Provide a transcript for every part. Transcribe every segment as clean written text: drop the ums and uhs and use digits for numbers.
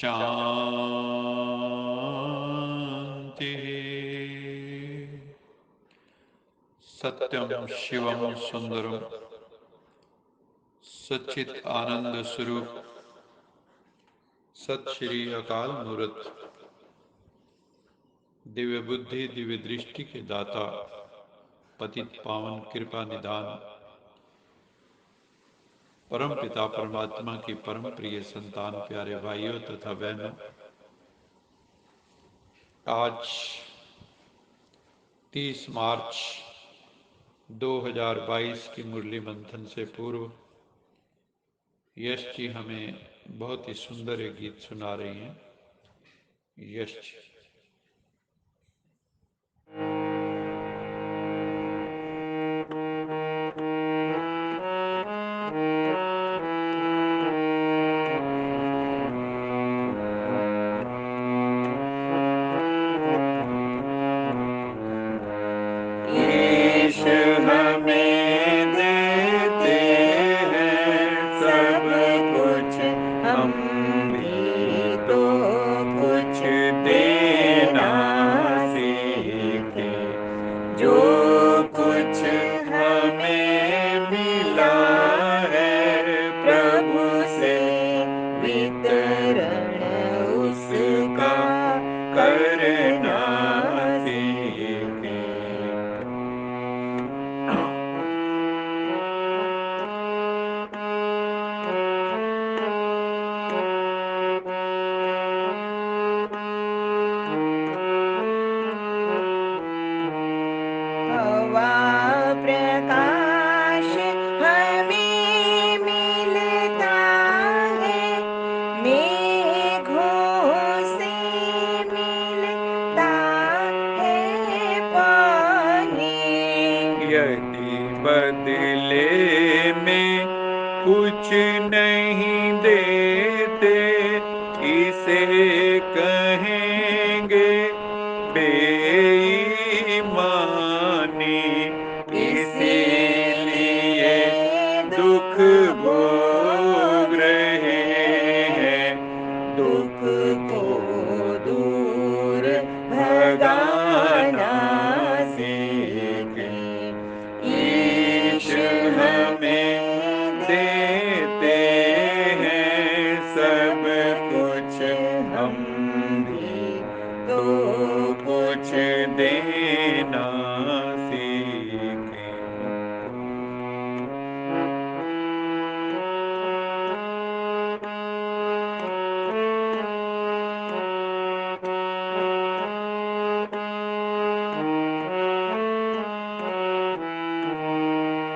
शांति। सत्यम शिवम सुंदरम सच्चित आनंद स्वरूप सत श्री अकाल मूर्त दिव्य बुद्धि दिव्य दृष्टि के दाता पतित पावन कृपा निदान परम पिता परमात्मा की परम प्रिय संतान प्यारे भाइयों तथा बहनों, आज 30 मार्च 2022 की मुरली मंथन से पूर्व यश जी हमें बहुत ही सुंदर एक गीत सुना रही हैं। यश जी। कुछ नहीं देते इसे कहेंगे बेईमानी, इसीलिए दुख भोग रहे हैं, दुख को दूर भगाना सीखें। ईश हमें देते हैं सब कुछ, हम भी तो कुछ देना सीखें।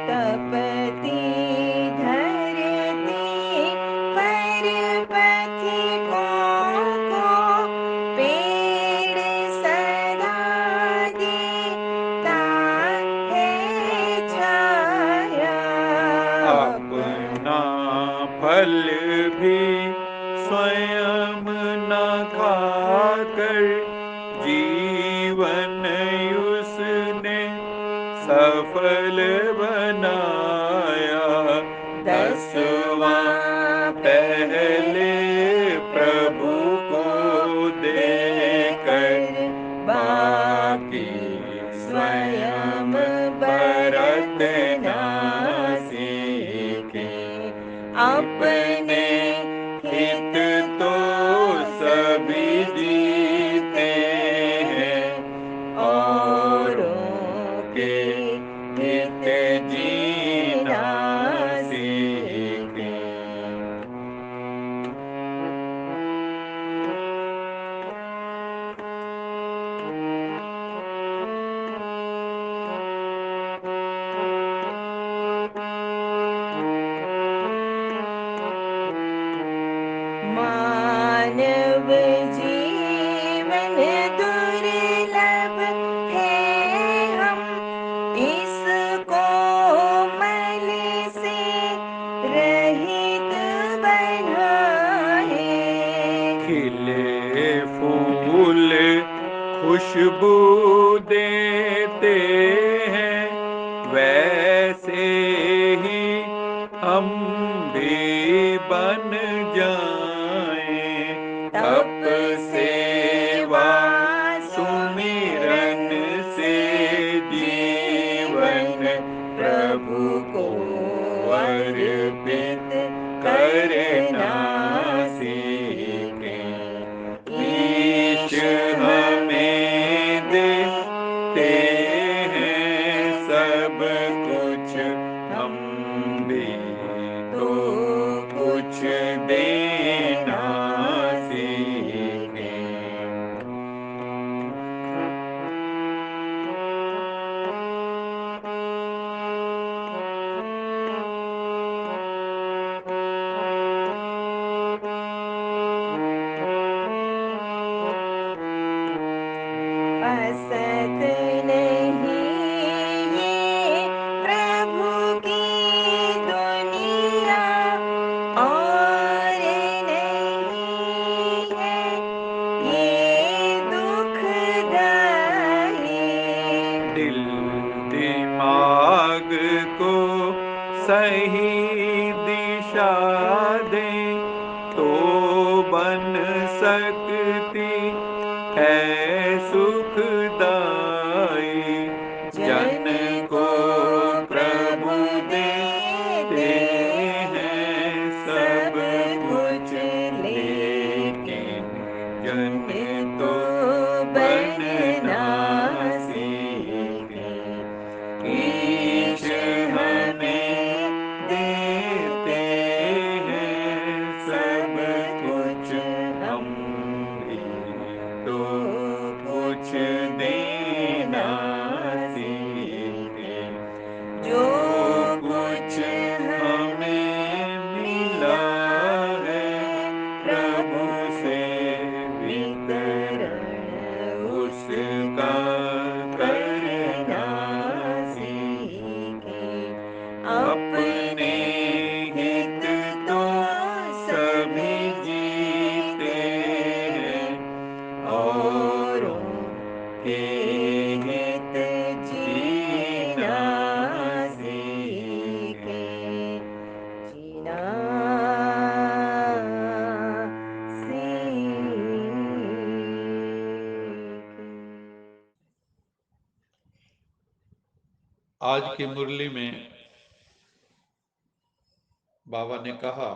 तपती धरती पर पथिकों को पेड़ सदा देता है छाया। अपना फल भी स्वयं न खाकर जीवन उसने सफल बनाया। 10वां पहले प्रभु को देकर बाकी स्वयं बरतना सीखें। अपने हित तो सभी जीते हैं, औरों के हित जीना सीखें। मानव जीवन दुर्लभ है, हम इसको मल से रहित बनाए। खिले फूल खुशबू देते हैं, वैसे ही हम भी बन जाएं। सही दिशा दे तो बन सकती है सुखदाई। जन को प्रभु देते हैं सब कुछ, लेकिन जन तो बनना सीखे। ईश हमें देते हैं सब कुछ, हम भी तो कुछ देना सीखे। जो कुछ हमें मिला है प्रभु से वितरण, उसका करना सीखे। अपने हित तो सभी जीते हैं, औरों के हित जीना सीखे। जीना आज की मुरली में बाबा ने कहा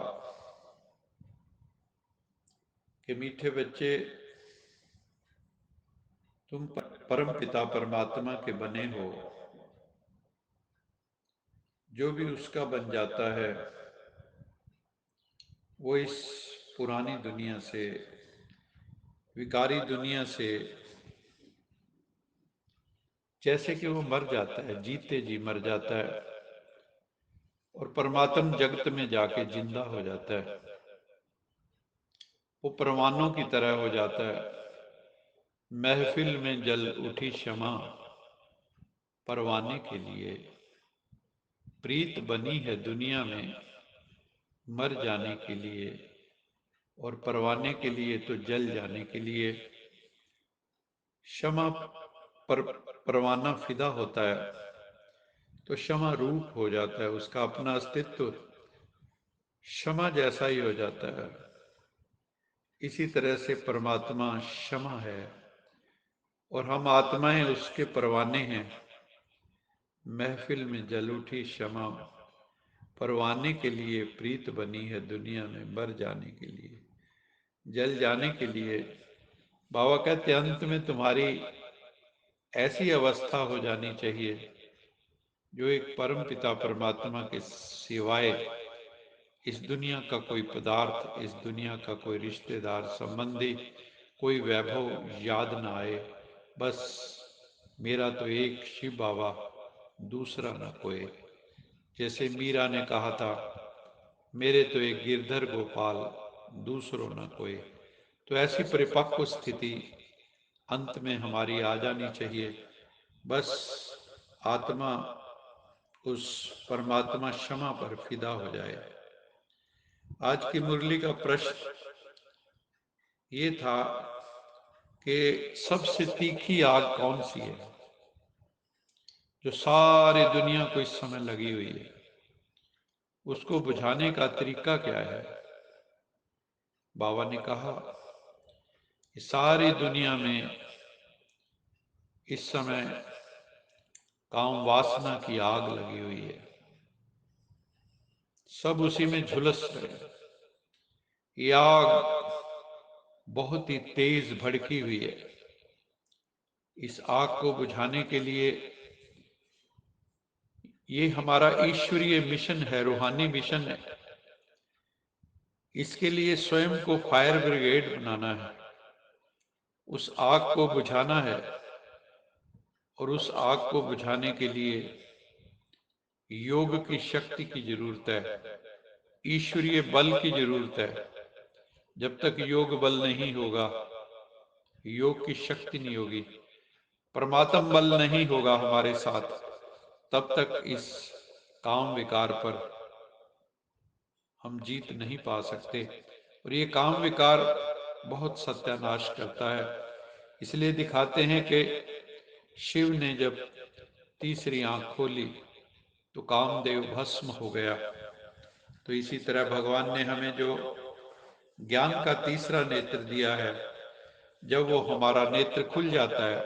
कि मीठे बच्चे, तुम परम पिता परमात्मा के बने हो। जो भी उसका बन जाता है वो इस पुरानी दुनिया से, विकारी दुनिया से, जैसे कि वो मर जाता है, जीते जी मर जाता है और परमात्म जगत में जाके जिंदा हो जाता है। वो परवानों की तरह हो जाता है। महफिल में जल उठी शमा, परवाने के लिए प्रीत बनी है दुनिया में, मर जाने के लिए। और परवाने के लिए तो जल जाने के लिए। शमा पर परवाना फिदा होता है तो शमा रूप हो जाता है, उसका अपना अस्तित्व क्षमा जैसा ही हो जाता है। इसी तरह से परमात्मा क्षमा है और हम आत्माएं उसके परवाने हैं। महफिल में जल उठी क्षमा, परवाने के लिए प्रीत बनी है दुनिया में, मर जाने के लिए, जल जाने के लिए। बाबा कहते अंत में तुम्हारी ऐसी अवस्था हो जानी चाहिए जो एक परम पिता परमात्मा के सिवाय इस दुनिया का कोई पदार्थ, इस दुनिया का कोई रिश्तेदार, संबंधी, कोई वैभव याद ना आए। बस मेरा तो एक शिव बाबा, दूसरा ना कोई। जैसे मीरा ने कहा था, मेरे तो एक गिरधर गोपाल, दूसरों ना कोई। तो ऐसी परिपक्व स्थिति अंत में हमारी आ जानी चाहिए। बस आत्मा उस परमात्मा क्षमा पर फिदा हो जाए। आज की मुरली का प्रश्न ये था कि सबसे तीखी आग कौन सी है जो सारी दुनिया को इस समय लगी हुई है, उसको बुझाने का तरीका क्या है। बाबा ने कहा कि सारी दुनिया में इस समय काम वासना की आग लगी हुई है, सब उसी में झुलस रहे। ये आग बहुत ही तेज भड़की हुई है। इस आग को बुझाने के लिए ये हमारा ईश्वरीय मिशन है, रूहानी मिशन है। इसके लिए स्वयं को फायर ब्रिगेड बनाना है, उस आग को बुझाना है। और उस आग को बुझाने के लिए योग की शक्ति की जरूरत है, ईश्वरीय बल की जरूरत है। जब तक योग बल नहीं होगा, योग की शक्ति नहीं होगी, परमात्म बल नहीं होगा हमारे साथ, तब तक इस काम विकार पर हम जीत नहीं पा सकते। और ये काम विकार बहुत सत्यानाश करता है। इसलिए दिखाते हैं कि शिव ने जब तीसरी आंख खोली तो कामदेव भस्म हो गया। तो इसी तरह भगवान ने हमें जो ज्ञान का तीसरा नेत्र दिया है, जब वो हमारा नेत्र खुल जाता है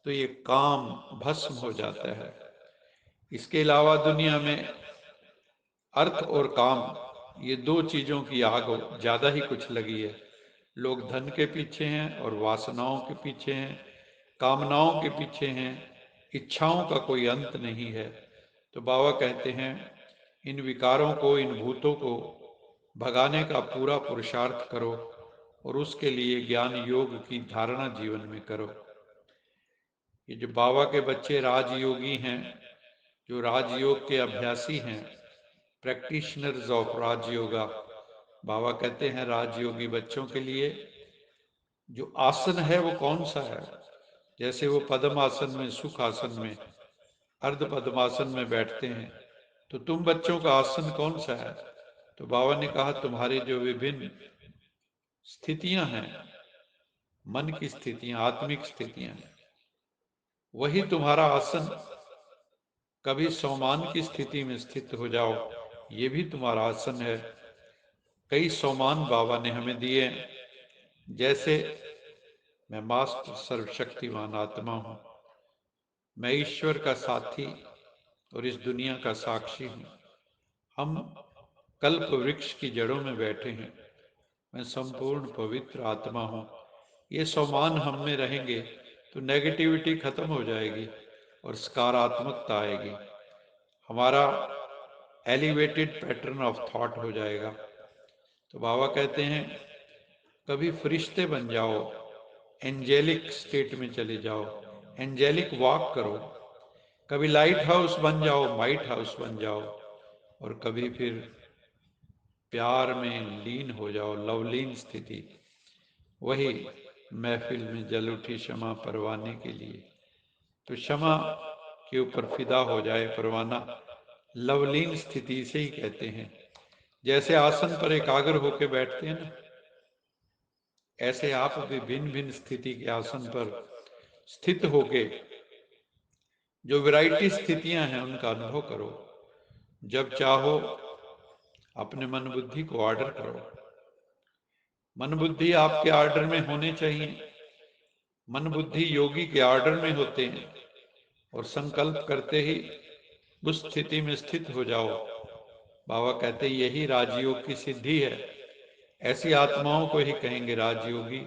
तो ये काम भस्म हो जाता है। इसके अलावा दुनिया में अर्थ और काम, ये दो चीजों की आग ज्यादा ही कुछ लगी है। लोग धन के पीछे हैं और वासनाओं के पीछे हैं, कामनाओं के पीछे हैं, इच्छाओं का कोई अंत नहीं है। तो बाबा कहते हैं इन विकारों को, इन भूतों को भगाने का पूरा पुरुषार्थ करो और उसके लिए ज्ञान योग की धारणा जीवन में करो। ये जो बाबा के बच्चे राजयोगी हैं, जो राजयोग के अभ्यासी हैं, प्रैक्टिशनर्स ऑफ राजयोगा, बाबा कहते हैं राजयोगी बच्चों के लिए जो आसन है वो कौन सा है। जैसे वो पद्मासन में, सुख आसन में, अर्ध पद्मासन में बैठते हैं, तो तुम बच्चों का आसन कौन सा है। तो बाबा ने कहा तुम्हारी जो विभिन्न स्थितियां हैं, मन की स्थितियां, आत्मिक स्थितियां हैं, वही तुम्हारा आसन। कभी सोमान की स्थिति में स्थित हो जाओ, ये भी तुम्हारा आसन है। कई सोमान बाबा ने हमें दिए, जैसे मैं मास्टर सर्वशक्तिमान आत्मा हूं, मैं ईश्वर का साथी और इस दुनिया का साक्षी हूं, हम कल्प वृक्ष की जड़ों में बैठे हैं, मैं संपूर्ण पवित्र आत्मा हूं। ये सोमान हम में रहेंगे तो नेगेटिविटी खत्म हो जाएगी और सकारात्मकता आएगी, हमारा एलिवेटेड पैटर्न ऑफ थॉट हो जाएगा। तो बाबा कहते हैं कभी फरिश्ते बन जाओ, एंजेलिक स्टेट में चले जाओ, एंजेलिक वॉक करो। कभी लाइट हाउस बन जाओ, माइट हाउस बन जाओ, और कभी फिर प्यार में लीन हो जाओ, लवलीन स्थिति। वही महफिल में जल उठी क्षमा परवाने के लिए। तो क्षमा के ऊपर फिदा हो जाए परवाना, लवलीन स्थिति से ही कहते हैं। जैसे आसन पर एकाग्र होकर बैठते हैं ना, ऐसे आप भी भिन्न भिन्न स्थिति के आसन पर स्थित होके जो वैरायटी स्थितियां हैं उनका अनुभव करो। जब चाहो अपने मन बुद्धि को ऑर्डर करो। मन बुद्धि आपके ऑर्डर में होने चाहिए। मन बुद्धि योगी के ऑर्डर में होते हैं, और संकल्प करते ही उस स्थिति में स्थित हो जाओ। बाबा कहते यही राजयोग की सिद्धि है। ऐसी आत्माओं को ही कहेंगे राजयोगी,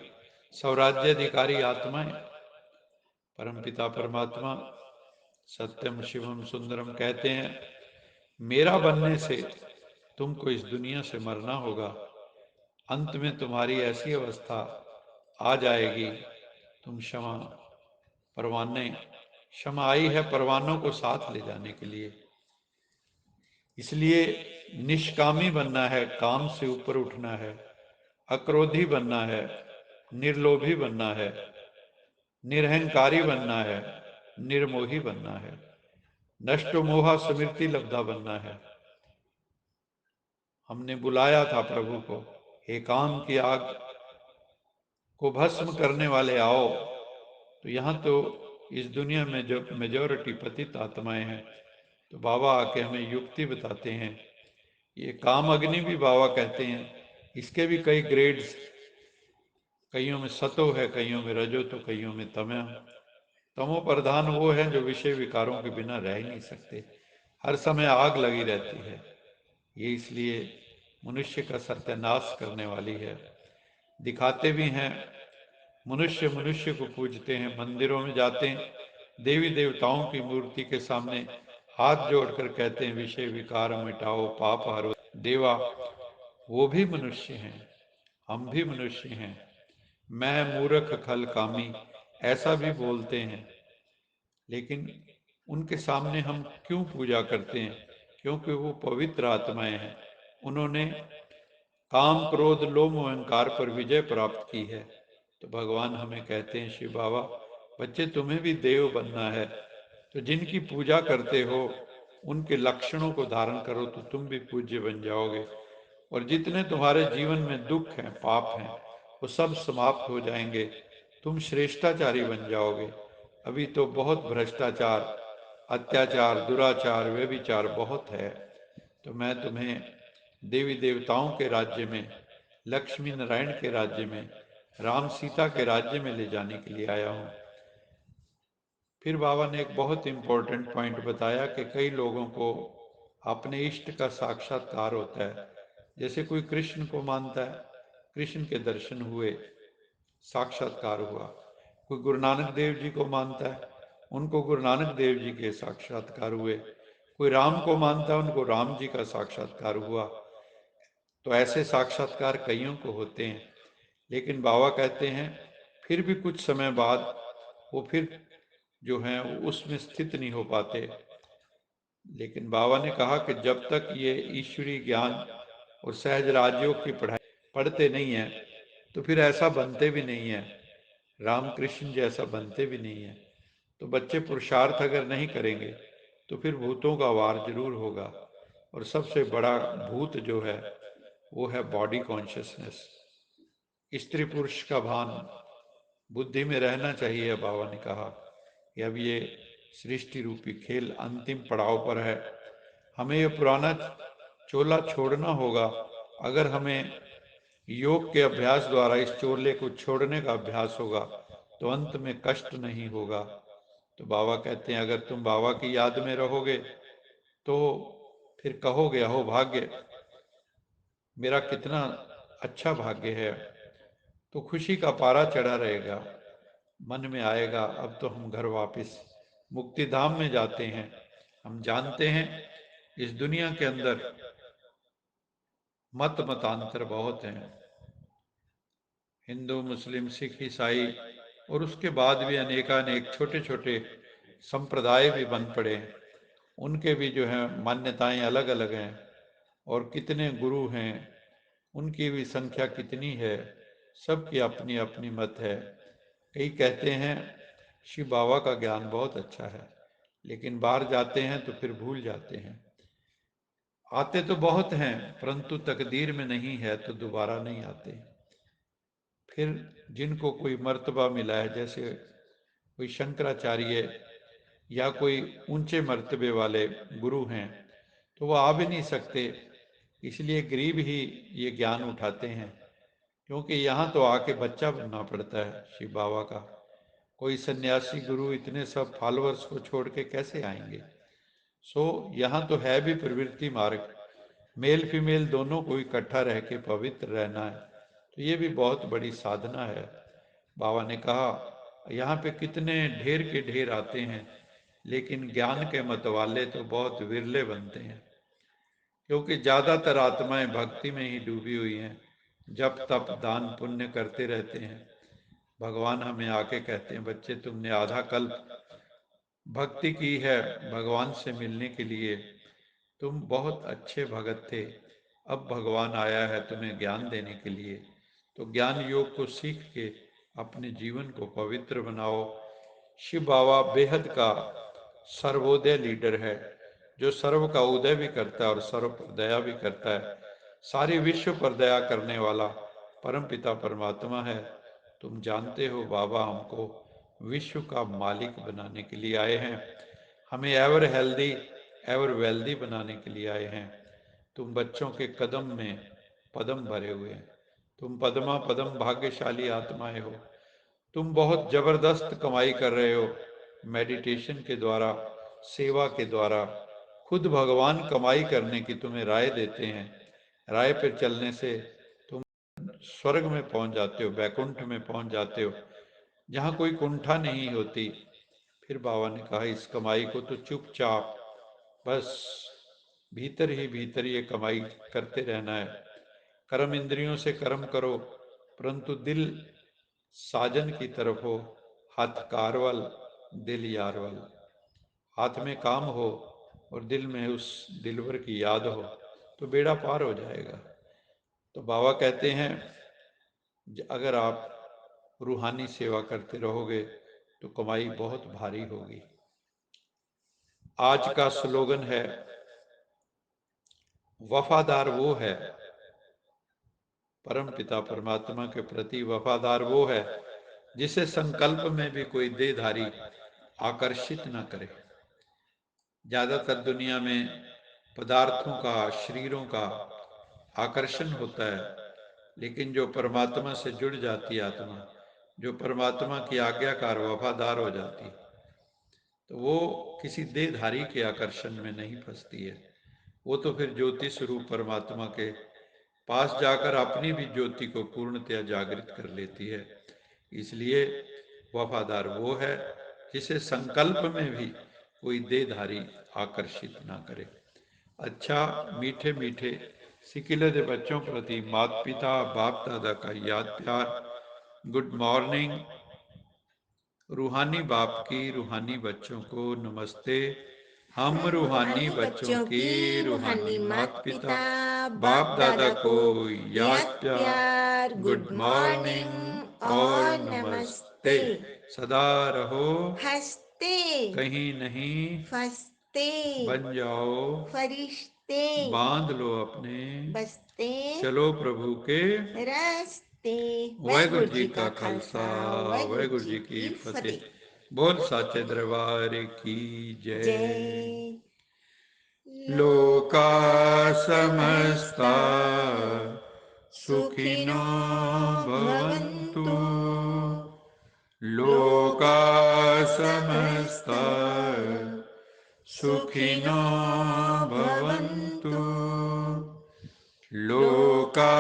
स्वराज्याधिकारी आत्माएं। परमपिता परमात्मा सत्यम शिवम सुंदरम कहते हैं मेरा बनने से तुमको इस दुनिया से मरना होगा। अंत में तुम्हारी ऐसी अवस्था आ जाएगी, तुम क्षमा परवाने, क्षमा आई है परवानों को साथ ले जाने के लिए। इसलिए निष्कामी बनना है, काम से ऊपर उठना है, अक्रोधी बनना है, निर्लोभी बनना है, निरहंकारी बनना है, निर्मोही बनना है, नष्ट मोहा स्मृति लब्धा बनना है। हमने बुलाया था प्रभु को, हे काम की आग को भस्म करने वाले आओ। तो यहाँ तो इस दुनिया में जो मेजॉरिटी पतित आत्माएं हैं, तो बाबा आके हमें युक्ति बताते हैं। ये काम अग्नि भी बाबा कहते हैं, इसके भी कई ग्रेड्स, कईयों में सतो है, कईयों में रजो, तो कईयों में तमो। तमो प्रधान वो है जो विषय विकारों के बिना रह ही नहीं सकते, हर समय आग लगी रहती है। ये इसलिए मनुष्य का सत्यानाश करने वाली है। दिखाते भी हैं, मनुष्य मनुष्य को पूजते हैं, मंदिरों में जाते हैं, देवी देवताओं की मूर्ति के सामने हाथ जोड़कर कहते हैं विषय विकार मिटाओ, पाप हरो देवा। वो भी मनुष्य हैं, हम भी मनुष्य हैं। मैं मूर्ख खल कामी ऐसा भी बोलते हैं, लेकिन उनके सामने हम क्यों पूजा करते हैं? क्योंकि वो पवित्र आत्माएं हैं। उन्होंने काम क्रोध लोभ अहंकार पर विजय प्राप्त की है। तो भगवान हमें कहते हैं, शिव बाबा बच्चे तुम्हें भी देव बनना है, तो जिनकी पूजा करते हो उनके लक्षणों को धारण करो तो तुम भी पूज्य बन जाओगे, और जितने तुम्हारे जीवन में दुख हैं, पाप हैं, वो सब समाप्त हो जाएंगे, तुम श्रेष्ठाचारी बन जाओगे। अभी तो बहुत भ्रष्टाचार अत्याचार, दुराचार, व्यभिचार बहुत है, तो मैं तुम्हें देवी देवताओं के राज्य में, लक्ष्मी नारायण के राज्य में, राम सीता के राज्य में ले जाने के लिए आया हूँ। फिर बाबा ने एक बहुत इंपॉर्टेंट पॉइंट बताया कि कई लोगों को अपने इष्ट का साक्षात्कार होता है। जैसे कोई कृष्ण को मानता है, कृष्ण के दर्शन हुए, साक्षात्कार हुआ। कोई गुरु नानक देव जी को मानता है, उनको गुरु नानक देव जी के साक्षात्कार हुए। कोई राम को मानता है, उनको राम जी का साक्षात्कार हुआ। तो ऐसे साक्षात्कार कईयों को होते हैं, लेकिन बाबा कहते हैं फिर भी कुछ समय बाद वो फिर जो हैं उसमें स्थित नहीं हो पाते। लेकिन बाबा ने कहा कि जब तक ये ईश्वरीय ज्ञान और सहज राजयोग की पढ़ाई पढ़ते नहीं हैं, तो फिर ऐसा बनते भी नहीं है, रामकृष्ण जैसा बनते भी नहीं है। तो बच्चे पुरुषार्थ अगर नहीं करेंगे तो फिर भूतों का वार जरूर होगा। और सबसे बड़ा भूत जो है वो है बॉडी कॉन्शियसनेस, स्त्री पुरुष का भान बुद्धि में रहना चाहिए। बाबा ने कहा कि अब ये सृष्टि रूपी खेल अंतिम पड़ाव पर है, हमें ये पुराना चोला छोड़ना होगा। अगर हमें योग के अभ्यास द्वारा इस चोले को छोड़ने का अभ्यास होगा तो अंत में कष्ट नहीं होगा। तो बाबा कहते हैं अगर तुम बाबा की याद में रहोगे तो फिर कहोगे अहो भाग्य, मेरा कितना अच्छा भाग्य है। तो खुशी का पारा चढ़ा रहेगा, मन में आएगा अब तो हम घर वापस मुक्ति धाम में जाते हैं। हम जानते हैं इस दुनिया के अंदर मतांतर बहुत हैं, हिंदू, मुस्लिम, सिख, ईसाई, और उसके बाद भी अनेकानेक छोटे छोटे संप्रदाय भी बन पड़े हैं। उनके भी जो है मान्यताएं अलग अलग हैं, और कितने गुरु हैं, उनकी भी संख्या कितनी है, सबकी अपनी अपनी मत है। कई कहते हैं शिव बाबा का ज्ञान बहुत अच्छा है, लेकिन बाहर जाते हैं तो फिर भूल जाते हैं। आते तो बहुत हैं, परंतु तकदीर में नहीं है तो दोबारा नहीं आते। फिर जिनको कोई मर्तबा मिला है, जैसे कोई शंकराचार्य या कोई ऊंचे मर्तबे वाले गुरु हैं, तो वो आ भी नहीं सकते, इसलिए गरीब ही ये ज्ञान उठाते हैं। क्योंकि यहाँ तो आके बच्चा बनना पड़ता है शिव बाबा का। कोई सन्यासी गुरु इतने सब फॉलोअर्स को छोड़ के कैसे आएंगे। सो यहाँ तो है भी प्रवृत्ति मार्ग, मेल फीमेल दोनों को इकट्ठा रह के पवित्र रहना है, तो ये भी बहुत बड़ी साधना है। बाबा ने कहा यहाँ पे कितने ढेर के ढेर आते हैं, लेकिन ज्ञान के मतवाले तो बहुत विरले बनते हैं, क्योंकि ज्यादातर आत्माएं भक्ति में ही डूबी हुई हैं, जब तप दान पुण्य करते रहते हैं। भगवान हमें आके कहते हैं बच्चे तुमने आधा कल्प भक्ति की है भगवान से मिलने के लिए, तुम बहुत अच्छे भगत थे, अब भगवान आया है तुम्हें ज्ञान देने के लिए। तो ज्ञान योग को सीख के अपने जीवन को पवित्र बनाओ। शिव बाबा बेहद का सर्वोदय लीडर है, जो सर्व का उदय भी करता है और सर्व पर दया भी करता है। सारे विश्व पर दया करने वाला परम पिता परमात्मा है। तुम जानते हो बाबा हमको विश्व का मालिक बनाने के लिए आए हैं, हमें एवर हेल्दी एवर वेल्दी बनाने के लिए आए हैं। तुम बच्चों के कदम में पदम भरे हुए हैं, तुम पदमा पदम भाग्यशाली आत्माएं हो। तुम बहुत जबरदस्त कमाई कर रहे हो, मेडिटेशन के द्वारा, सेवा के द्वारा। खुद भगवान कमाई करने की तुम्हें राय देते हैं। राय पर चलने से तुम स्वर्ग में पहुंच जाते हो, बैकुंठ में पहुंच जाते हो, जहां कोई कुंठा नहीं होती। फिर बाबा ने कहा इस कमाई को तो चुपचाप बस भीतर ही भीतर ये कमाई करते रहना है। कर्म इंद्रियों से कर्म करो, परंतु दिल साजन की तरफ हो। हाथ कारवल दिल यारवल, हाथ में काम हो और दिल में उस दिलवर की याद हो, तो बेड़ा पार हो जाएगा। तो बाबा कहते हैं अगर आप रूहानी सेवा करते रहोगे तो कमाई बहुत भारी होगी। आज का स्लोगन है वफादार वो है, परम पिता परमात्मा के प्रति वफादार वो है जिसे संकल्प में भी कोई देहधारी आकर्षित न करे। ज़्यादातर दुनिया में पदार्थों का, शरीरों का आकर्षण होता है, लेकिन जो परमात्मा से जुड़ जाती है आत्मा, जो परमात्मा की आज्ञाकार वफादार हो जाती है, तो वो किसी देहधारी के आकर्षण में नहीं फंसती है। वो तो फिर ज्योति स्वरूप परमात्मा के पास जाकर अपनी भी ज्योति को पूर्णतया जागृत कर लेती है। इसलिए वफादार वो है जिसे संकल्प में भी कोई देहधारी आकर्षित ना करे। अच्छा, मीठे मीठे सिकिले दे बच्चों प्रति माता पिता बाप दादा का याद प्यार। Good morning. रूहानी बाप की रूहानी बच्चों को नमस्ते। हम रूहानी बच्चों की रूहानी माता पिता बाप दादा को याद प्यार, गुड मॉर्निंग और नमस्ते। सदा रहो हंसते कहीं नहीं फंसते बन जाओ फरिश्ते बांध लो अपने बसते चलो प्रभु के रास्ते। वाहेगुरु जी का खालसा वाहेगुरु जी की फतेह। बोल साचे दरबार की जय। जय। लोका समस्ता सुखिनो भवन्तु। लोका समस्ता सुखिनो भवन्तु। लोका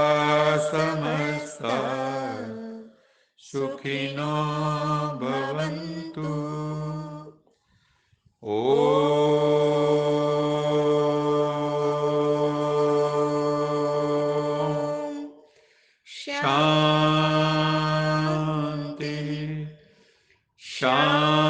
समस्ता सुखिनो भवन्तु। ओम शांति शांति।